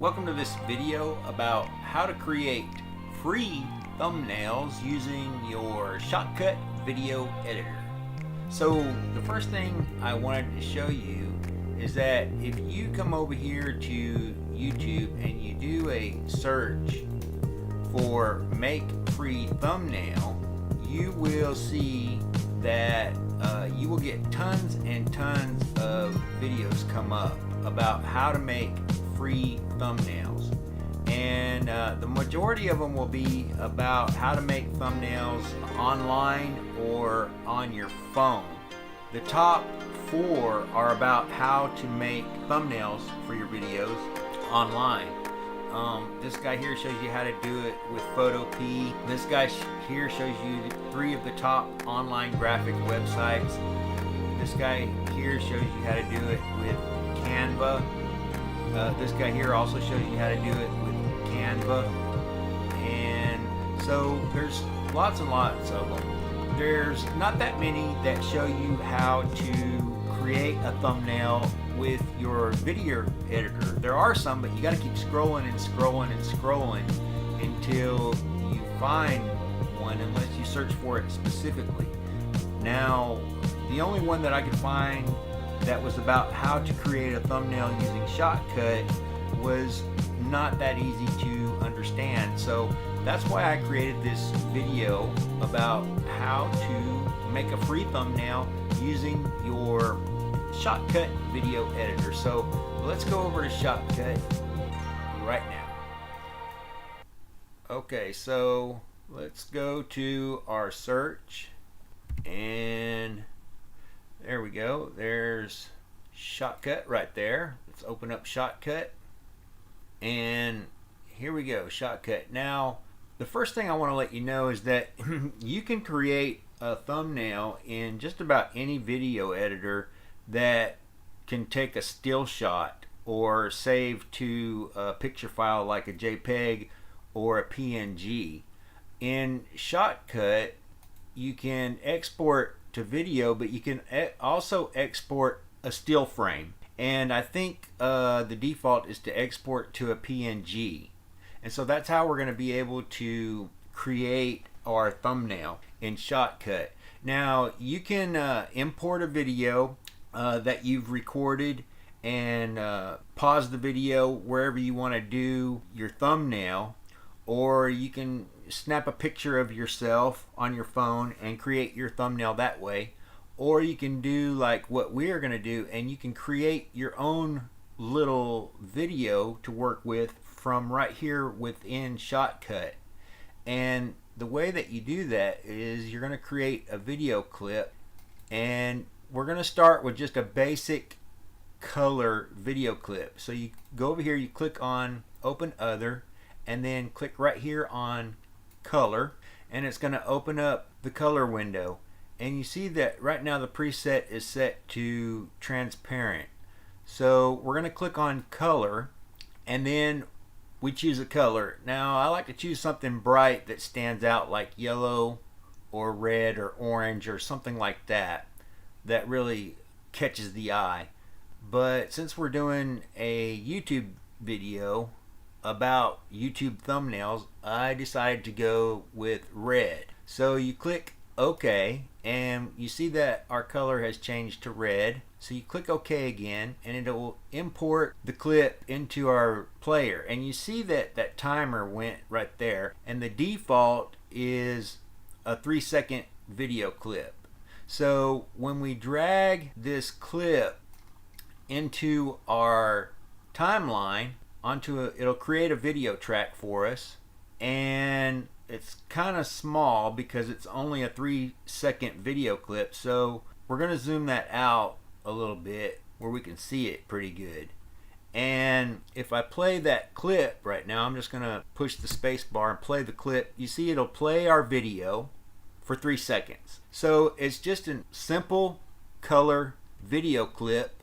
Welcome to this video about how to create free thumbnails using your Shotcut video editor. So the first thing I wanted to show you is that if you come over here to YouTube and you do a search for make free thumbnail, you will see that you will get tons and tons of videos come up about how to make free thumbnails, and the majority of them will be about how to make thumbnails online or on your phone. The top 4 are about how to make thumbnails for your videos online. This guy here shows you how to do it with Photopea. This guy here shows you 3 of the top online graphic websites. This guy here shows you how to do it with Canva. This guy here also shows you how to do it with Canva. And so there's lots and lots of them. There's not that many that show you how to create a thumbnail with your video editor. There are some, but you got to keep scrolling and scrolling and scrolling until you find one, unless you search for it specifically. Now, the only one that I could find that was about how to create a thumbnail using Shotcut was not that easy to understand. So that's why I created this video about how to make a free thumbnail using your Shotcut video editor. So let's go over to Shotcut right now. Okay, so let's go to our search, and there we go. There's Shotcut right there. Let's open up Shotcut, and here we go, Shotcut. Now, the first thing I want to let you know is that you can create a thumbnail in just about any video editor that can take a still shot or save to a picture file like a JPEG or a PNG. In Shotcut, you can export to video, but you can also export a still frame. And I think the default is to export to a PNG. And so that's how we're going to be able to create our thumbnail in Shotcut. Now, you can import a video that you've recorded and pause the video wherever you want to do your thumbnail, or you can snap a picture of yourself on your phone and create your thumbnail that way, or you can do like what we are going to do, and you can create your own little video to work with from right here within Shotcut. And the way that you do that is you're going to create a video clip, and we're going to start with just a basic color video clip. So you go over here, you click on open other, and then click right here on color, and it's going to open up the color window. And you see that right now the preset is set to transparent. So we're going to click on color, and then we choose a color. Now, I like to choose something bright that stands out, like yellow or red or orange or something like that, that really catches the eye. But since we're doing a YouTube video about YouTube thumbnails, I decided to go with red. So you click OK, and you see that our color has changed to red. So you click OK again, and it will import the clip into our player. And you see that that timer went right there, and the default is a 3-second video clip. So when we drag this clip into our timeline, it'll create a video track for us, and it's kind of small because it's only a 3-second video clip. So we're going to zoom that out a little bit where we can see it pretty good. And if I play that clip right now, I'm just going to push the space bar and play the clip. You see it'll play our video for 3 seconds. So it's just a simple color video clip,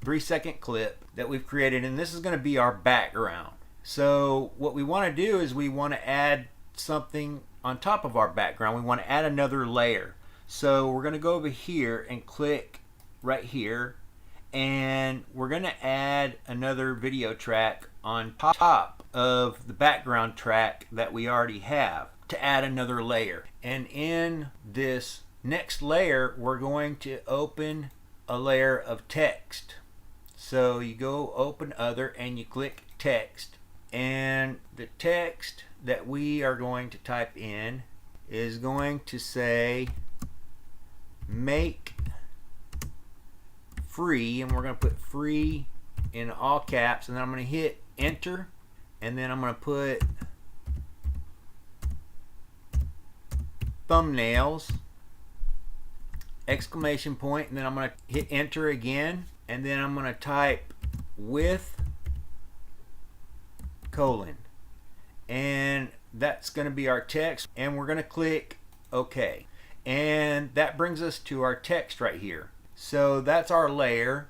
3-second clip that we've created, and this is going to be our background. So what we want to do is we want to add something on top of our background. We want to add another layer. So we're going to go over here and click right here, and we're going to add another video track on top of the background track that we already have to add another layer. And in this next layer, we're going to open a layer of text. So you go open other and you click text, and the text that we are going to type in is going to say make free, and we're going to put free in all caps, and then I'm going to hit enter, and then I'm going to put thumbnails exclamation point, and then I'm going to hit enter again, and then I'm going to type with colon, and that's going to be our text, and we're going to click OK, and that brings us to our text right here. So that's our layer,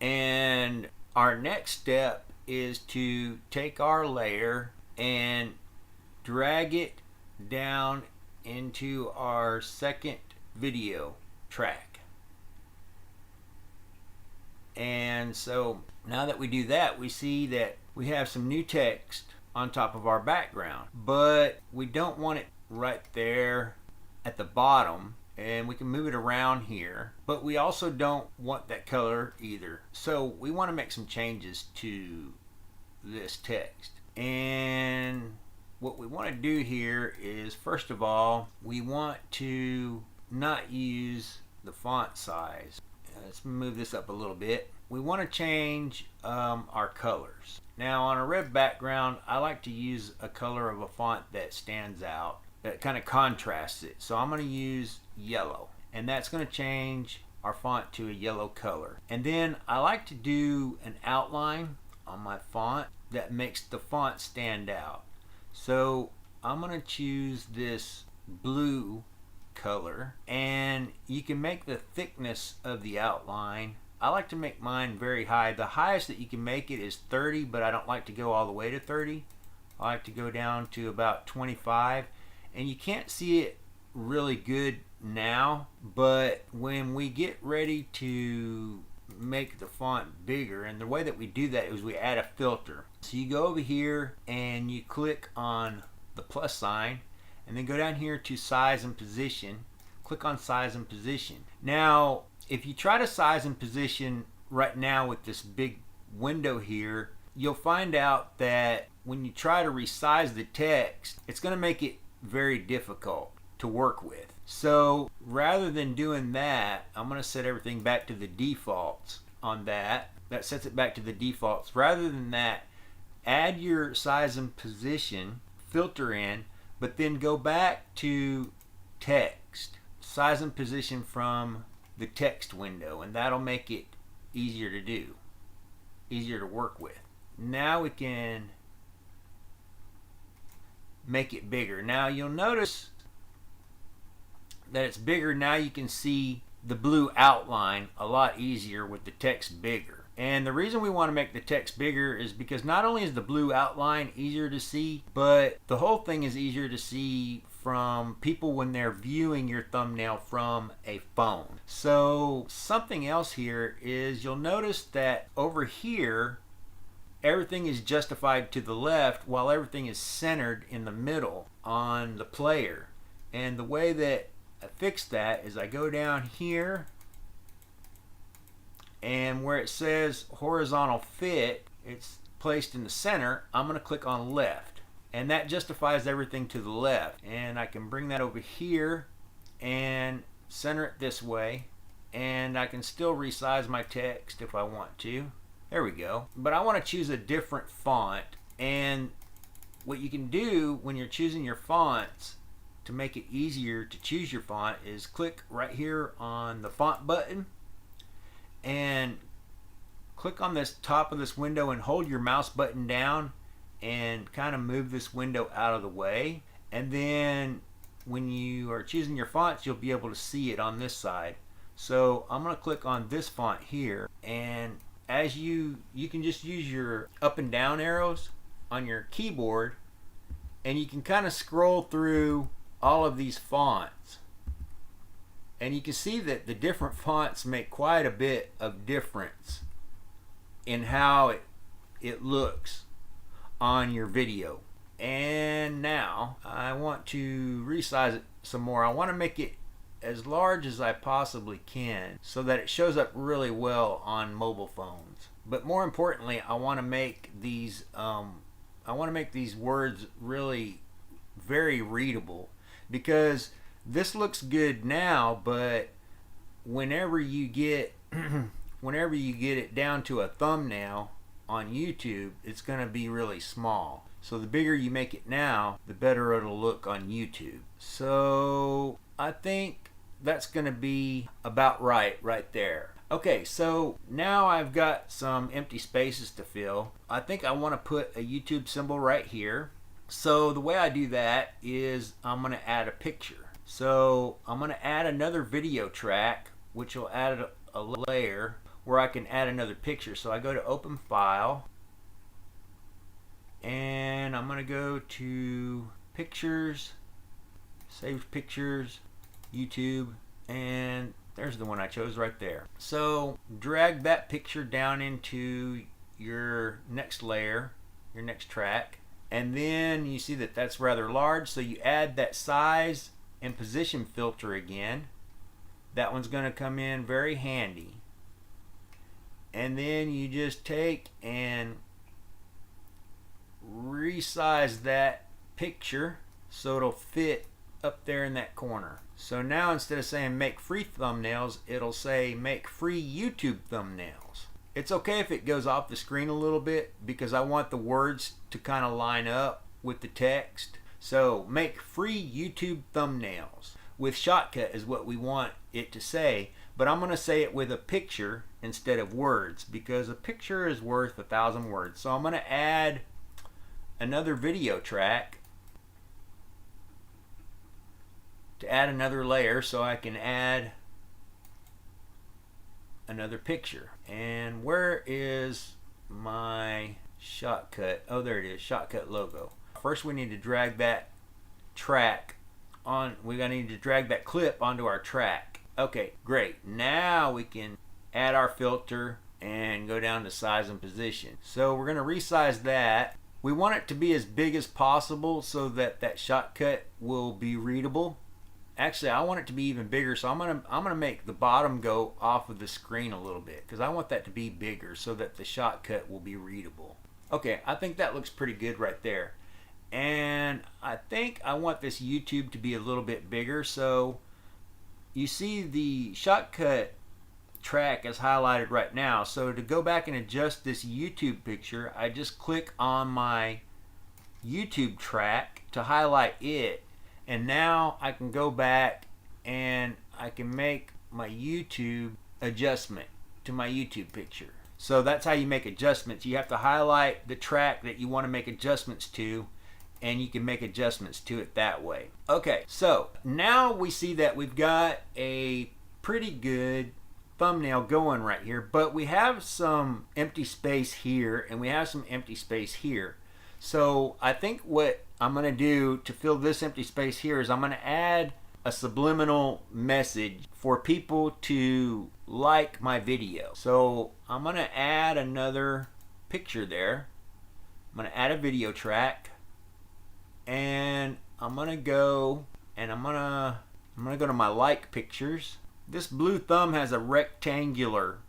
and our next step is to take our layer and drag it down into our second video track. And so now that we do that, we see that we have some new text on top of our background, but we don't want it right there at the bottom, and we can move it around here, but we also don't want that color either. So we want to make some changes to this text, and what we want to do here is, first of all, we want to not use the font size. Let's move this up a little bit. We want to change our colors. Now on a red background, I like to use a color of a font that stands out, that kind of contrasts it. So I'm going to use yellow, and that's going to change our font to a yellow color. And then I like to do an outline on my font that makes the font stand out. So I'm going to choose this blue color, and you can make the thickness of the outline. I like to make mine very high. The highest that you can make it is 30, but I don't like to go all the way to 30. I like to go down to about 25, and you can't see it really good now, but when we get ready to make the font bigger, and the way that we do that is we add a filter. So you go over here and you click on the plus sign, and then go down here to size and position, click on size and position. Now if you try to size and position right now with this big window here, you'll find out that when you try to resize the text, it's going to make it very difficult to work with. So rather than doing that, I'm going to set everything back to the defaults on that. That sets it back to the defaults. Rather than that, add your size and position filter in, but then go back to text, size and position from the text window, and that'll make it easier to do, easier to work with. Now we can make it bigger. Now you'll notice that it's bigger. Now you can see the blue outline a lot easier with the text bigger. And the reason we want to make the text bigger is because not only is the blue outline easier to see, but the whole thing is easier to see from people when they're viewing your thumbnail from a phone. So something else here is you'll notice that over here everything is justified to the left while everything is centered in the middle on the player. And the way that I fix that is I go down here, and where it says horizontal fit, it's placed in the center. I'm going to click on left, and that justifies everything to the left. And I can bring that over here and center it this way, and I can still resize my text if I want to. There we go. But I want to choose a different font, and what you can do when you're choosing your fonts to make it easier to choose your font is click right here on the font button and click on this top of this window and hold your mouse button down and kind of move this window out of the way. And then when you are choosing your fonts, you'll be able to see it on this side. So I'm going to click on this font here, and as you can just use your up and down arrows on your keyboard, and you can kind of scroll through all of these fonts. And you can see that the different fonts make quite a bit of difference in how it looks on your video. And now I want to resize it some more. I want to make it as large as I possibly can so that it shows up really well on mobile phones. But more importantly, I want to make these words really very readable, because this looks good now, but whenever you get it down to a thumbnail on YouTube, it's going to be really small. So the bigger you make it now, the better it'll look on YouTube. So I think that's going to be about right there. Okay, so now I've got some empty spaces to fill. I think I want to put a YouTube symbol right here. So the way I do that is I'm going to add a picture. So I'm going to add another video track, which will add a layer where I can add another picture. So I go to Open File, and I'm going to go to Pictures, Save Pictures, YouTube, and there's the one I chose right there. So drag that picture down into your next layer, your next track, and then you see that that's rather large, so you add that size and position filter again. That one's going to come in very handy. And then you just take and resize that picture so it'll fit up there in that corner. So now instead of saying make free thumbnails, it'll say make free YouTube thumbnails. It's okay if it goes off the screen a little bit, because I want the words to kind of line up with the text. So make free YouTube thumbnails with Shotcut is what we want it to say, but I'm going to say it with a picture instead of words, because a picture is worth 1,000 words. So I'm going to add another video track to add another layer so I can add another picture. And where is my Shotcut? Oh, there it is, Shotcut logo. First we need to drag that track on, need to drag that clip onto our track. Okay, great. Now we can add our filter and go down to size and position. So we're going to resize that. We want it to be as big as possible so that that Shotcut will be readable. Actually, I want it to be even bigger, so I'm gonna make the bottom go off of the screen a little bit, because I want that to be bigger so that the Shotcut will be readable. Okay, I think that looks pretty good right there. And I think I want this YouTube to be a little bit bigger, so you see the Shotcut track is highlighted right now. So to go back and adjust this YouTube picture, I just click on my YouTube track to highlight it. And now I can go back and I can make my YouTube adjustment to my YouTube picture. So that's how you make adjustments. You have to highlight the track that you want to make adjustments to, and you can make adjustments to it that way. Okay, so now we see that we've got a pretty good thumbnail going right here, but we have some empty space here and we have some empty space here. So I think what I'm going to do to fill this empty space here is I'm going to add a subliminal message for people to like my video. So I'm going to add another picture there. I'm going to add a video track, and I'm going to go and I'm going to go to my like pictures. This blue thumb has a rectangular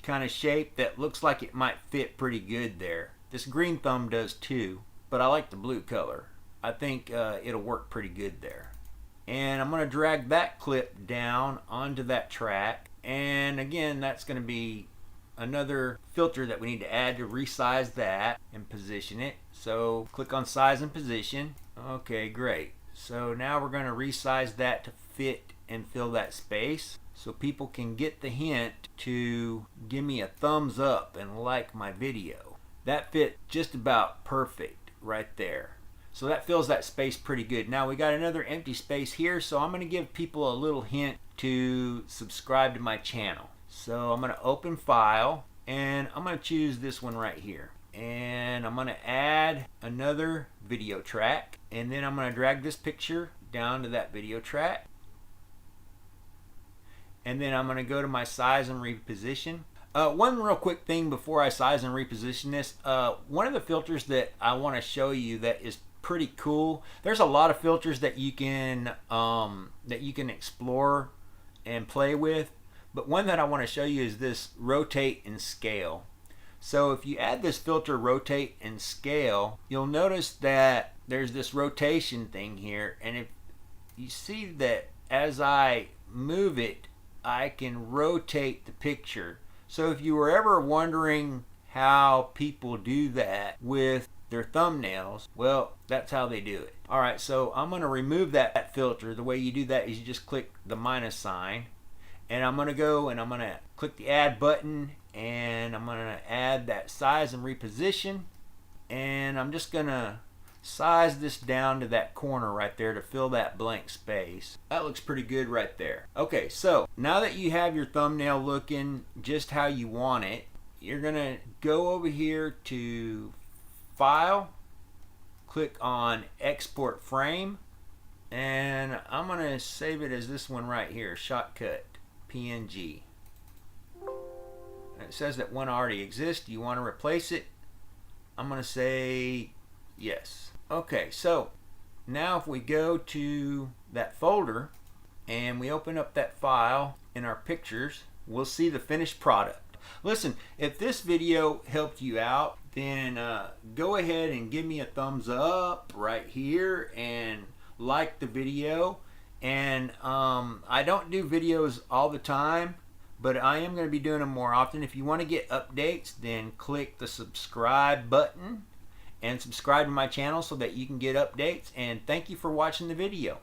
kind of shape that looks like it might fit pretty good there. This green thumb does too, but I like the blue color. I think it'll work pretty good there. And I'm going to drag that clip down onto that track. And again, that's going to be another filter that we need to add to resize that and position it. So click on size and position. Okay, great. So now we're going to resize that to fit and fill that space, so people can get the hint to give me a thumbs up and like my video. That fit just about perfect right there. So that fills that space pretty good. Now we got another empty space here, so I'm going to give people a little hint to subscribe to my channel. So I'm going to open file, and I'm going to choose this one right here. And I'm going to add another video track, and then I'm going to drag this picture down to that video track. and then I'm going to go to my size and reposition. One real quick thing before I size and reposition this, one of the filters that I want to show you that is pretty cool. There's a lot of filters that you can explore and play with, but one that I want to show you is this rotate and scale. So if you add this filter rotate and scale, you'll notice that there's this rotation thing here, and if you see that as I move it, I can rotate the picture. So if you were ever wondering how people do that with their thumbnails, well, that's how they do it. Alright, so I'm going to remove that filter. The way you do that is you just click the minus sign, and I'm going to go and I'm going to click the add button, and I'm going to add that size and reposition, and I'm just going to size this down to that corner right there to fill that blank space. That looks pretty good right there. Okay, so now that you have your thumbnail looking just how you want it, you're going to go over here to File, click on Export Frame, and I'm going to save it as this one right here, Shotcut PNG. It says that one already exists. Do you want to replace it? I'm going to say yes. Okay, so now if we go to that folder and we open up that file in our pictures, we'll see the finished product. Listen, if this video helped you out, then go ahead and give me a thumbs up right here and like the video. And I don't do videos all the time, but I am going to be doing them more often. If you want to get updates, then click the subscribe button and subscribe to my channel so that you can get updates. And thank you for watching the video.